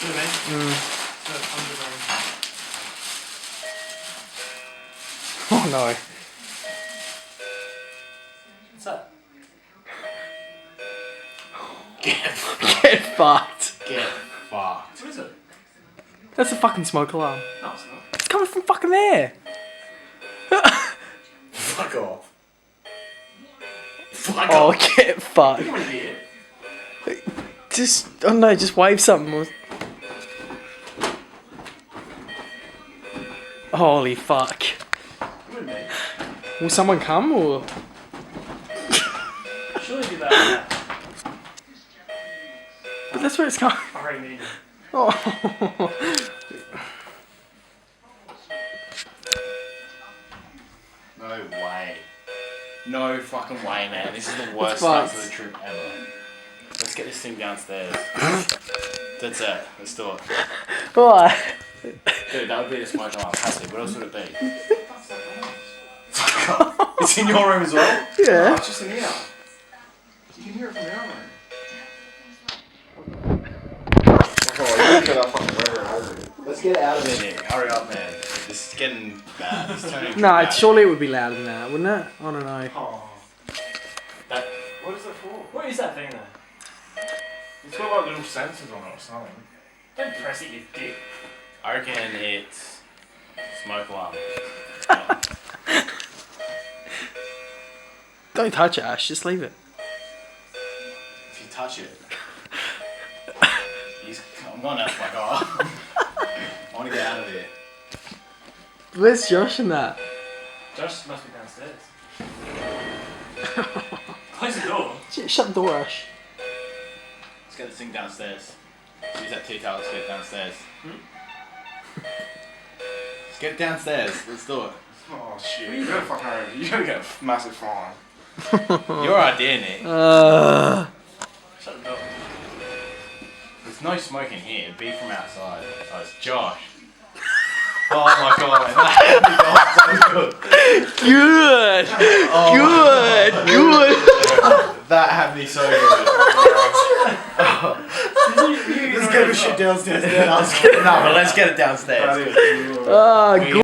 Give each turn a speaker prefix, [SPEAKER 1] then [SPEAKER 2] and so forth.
[SPEAKER 1] See what I mean? So
[SPEAKER 2] Oh no.
[SPEAKER 1] what's that?
[SPEAKER 2] Get fucked.
[SPEAKER 1] Get fucked. What is it?
[SPEAKER 2] That's a fucking smoke alarm.
[SPEAKER 1] No, it's not.
[SPEAKER 2] It's coming from fucking there.
[SPEAKER 1] Fuck off. Fuck
[SPEAKER 2] Oh,
[SPEAKER 1] off.
[SPEAKER 2] get fucked.
[SPEAKER 1] You want to be it?
[SPEAKER 2] Just, oh no, just wave something. Holy fuck.
[SPEAKER 1] You and me.
[SPEAKER 2] Will someone come or?
[SPEAKER 1] Surely do that.
[SPEAKER 2] But that's where it's coming.
[SPEAKER 1] I already need it.
[SPEAKER 2] Oh.
[SPEAKER 1] No way. No fucking way, man. This is the worst start to the trip ever. Let's get this thing downstairs. That's it. Let's do it.
[SPEAKER 2] What?
[SPEAKER 1] Dude, that would be the smoke alarm. Passive. What else would it be? It's in your room as well?
[SPEAKER 2] Yeah.
[SPEAKER 1] Oh, it's just in here. You can hear it from your room. Let's get it out of there, Nick. Hurry up, man. This is getting bad. It's turning
[SPEAKER 2] No,
[SPEAKER 1] bad.
[SPEAKER 2] surely it would be louder than that, wouldn't it? I don't know.
[SPEAKER 1] Oh. That, what is that for? What is that thing there? It's got like little sensors on it or something. Don't press it, you dick. I reckon it's smoke alarm.
[SPEAKER 2] Don't touch it, Ash. Just leave it.
[SPEAKER 1] If you touch it, I'm gonna fuck off. I want to get out of here.
[SPEAKER 2] Where's Josh and that?
[SPEAKER 1] Josh must be downstairs. Close the door.
[SPEAKER 2] Shut the door, Ash.
[SPEAKER 1] Let's get this thing downstairs. Use that tea towel. Let's get it downstairs. Let's get it downstairs. Let's do it. Oh shit! You gotta fucking hurry. You gotta get a massive fine. Your idea, Nick. Shut the door. There's no smoke in here. It'd be from outside. Oh, it's Josh. Oh my god, man. That was good.
[SPEAKER 2] Good.
[SPEAKER 1] Oh
[SPEAKER 2] Good.
[SPEAKER 1] That had me so good. Let's get the shit downstairs. No, but let's get it downstairs.
[SPEAKER 2] Good.